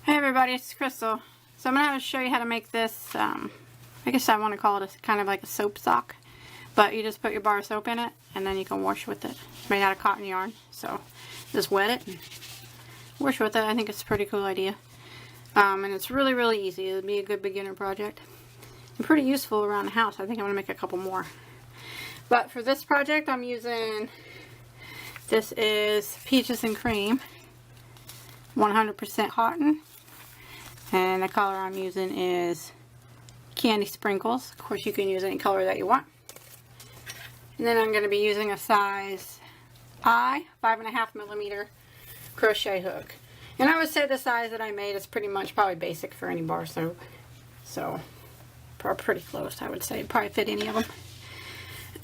Hey everybody, it's Crystal. So I'm going to show you how to make this, I guess I want to call it kind of like a soap sock. But you just put your bar of soap in it, and then you can wash with it. It's made out of cotton yarn, so just wet it and wash with it. I think it's a pretty cool idea. And it's really, really easy. It'll be a good beginner project. And pretty useful around the house. I think I'm going to make a couple more. But for this project, I'm using, this is Peaches and Cream, 100% cotton. And the color I'm using is Candy Sprinkles. Of course, you can use any color that you want. And then I'm going to be using a size I 5.5mm crochet hook. And I would say the size that I made is pretty much probably basic for any bar soap. So, pretty close, I would say. Probably fit any of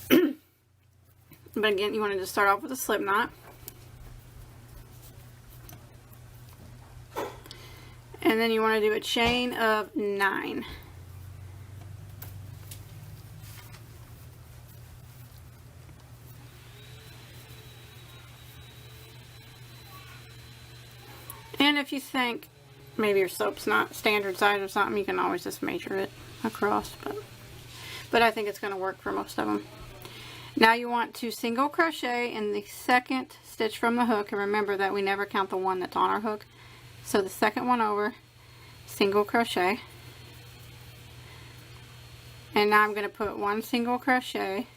them. But again, you want to just start off with a slip knot. And then you want to do a chain of 9. And if you think maybe your soap's not standard size or something, you can always just measure it across. But I think it's going to work for most of them. Now you want to single crochet in the second stitch from the hook. And remember that we never count the one that's on our hook. So the second one over, single crochet. And now I'm going to put one single crochet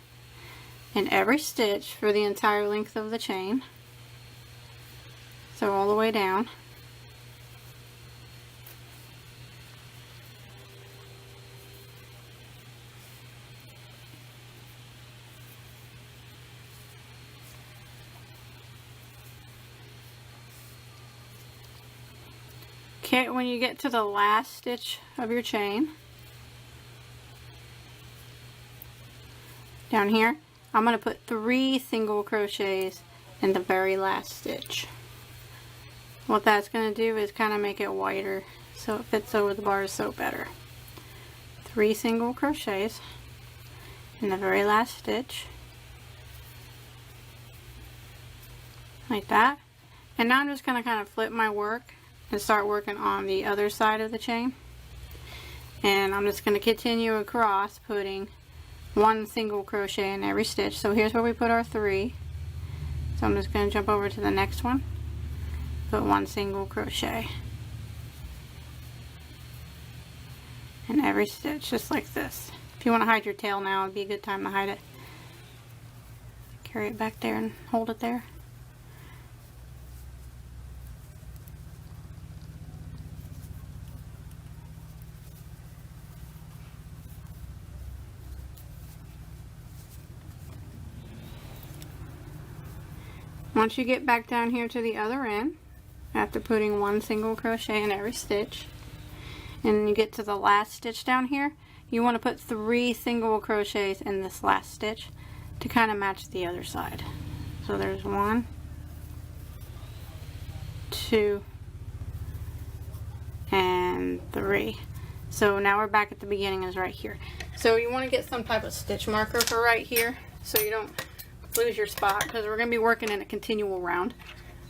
in every stitch for the entire length of the chain. So all the way down. Okay, when you get to the last stitch of your chain, down here, I'm going to put 3 single crochets in the very last stitch. What that's going to do is kind of make it wider so it fits over the bar of soap better. 3 single crochets in the very last stitch, like that. And now I'm just going to kind of flip my work and start working on the other side of the chain. And I'm just going to continue across, putting 1 single crochet in every stitch. So here's where we put our 3. So I'm just going to jump over to the next one, put 1 single crochet in every stitch, just like this. If you want to hide your tail now, it'd be a good time to hide it. Carry it back there and hold it there. Once you get back down here to the other end, after putting 1 single crochet in every stitch, and you get to the last stitch down here, you want to put 3 single crochets in this last stitch to kind of match the other side. So there's 1, 2, and 3. So now we're back at the beginning, is right here. So you want to get some type of stitch marker for right here so you don't lose your spot, because we're going to be working in a continual round,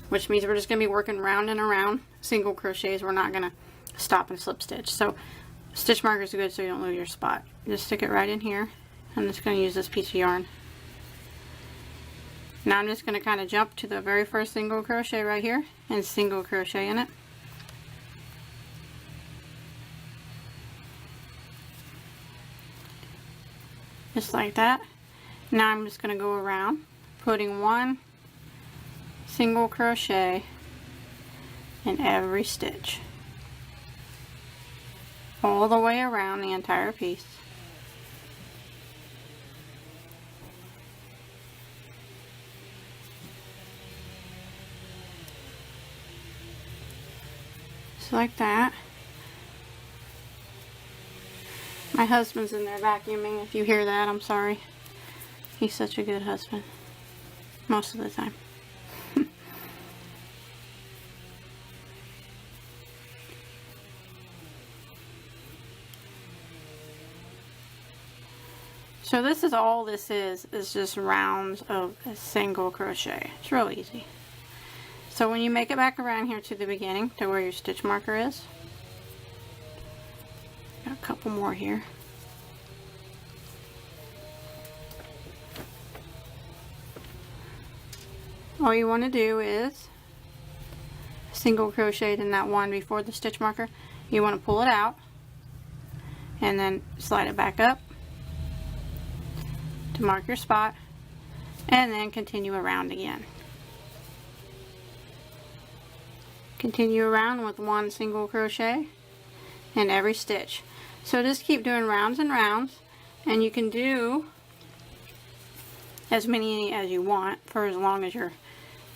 which means we're just going to be working round and around single crochets. We're not going to stop and slip stitch. So stitch markers are good so you don't lose your spot. Just stick it right in here. I'm just going to use this piece of yarn. Now I'm just going to kind of jump to the very first single crochet right here and single crochet in it. Just like that. Now I'm just going to go around, putting 1 single crochet in every stitch, all the way around the entire piece. Just like that. My husband's in there vacuuming. If you hear that, I'm sorry. He's such a good husband, most of the time. So this is all this is just rounds of a single crochet. It's real easy. So when you make it back around here to the beginning, to where your stitch marker is, got a couple more here. All you want to do is single crochet in that one before the stitch marker. You want to pull it out and then slide it back up to mark your spot, and then continue around again. Continue around with one single crochet in every stitch. So just keep doing rounds and rounds, and you can do as many as you want for as long as your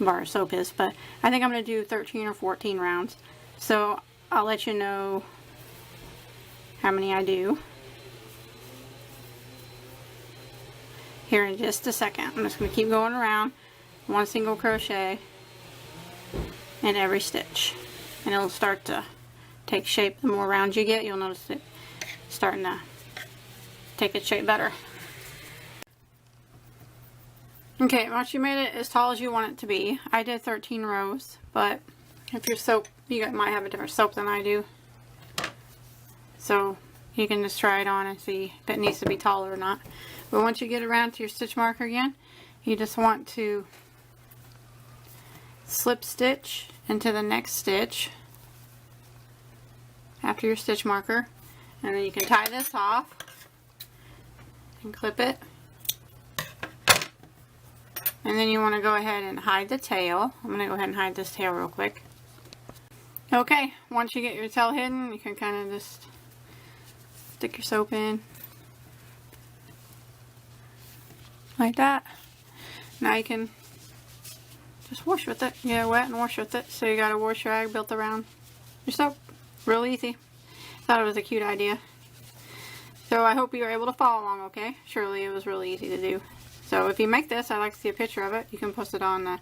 bar of soap is, but I think I'm going to do 13 or 14 rounds, so I'll let you know how many I do here in just a second. I'm just going to keep going around, one single crochet in every stitch, and it'll start to take shape. The more rounds you get, you'll notice it starting to take its shape better. Okay, once you made it as tall as you want it to be, I did 13 rows, but if your soap, you might have a different soap than I do. So you can just try it on and see if it needs to be taller or not. But once you get around to your stitch marker again, you just want to slip stitch into the next stitch after your stitch marker, and then you can tie this off and clip it. And then you want to go ahead and hide the tail. I'm going to go ahead and hide this tail real quick. Okay, once you get your tail hidden, you can kind of just stick your soap in. Like that. Now you can just wash with it. Get it wet and wash with it. So you got a wash rag built around your soap. Real easy. Thought it was a cute idea. So I hope you were able to follow along okay. Surely it was really easy to do. So if you make this, I'd like to see a picture of it. You can post it on the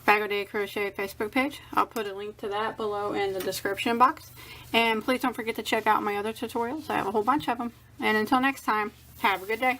Bag O' Day Crochet Facebook page. I'll put a link to that below in the description box. And please don't forget to check out my other tutorials. I have a whole bunch of them. And until next time, have a good day.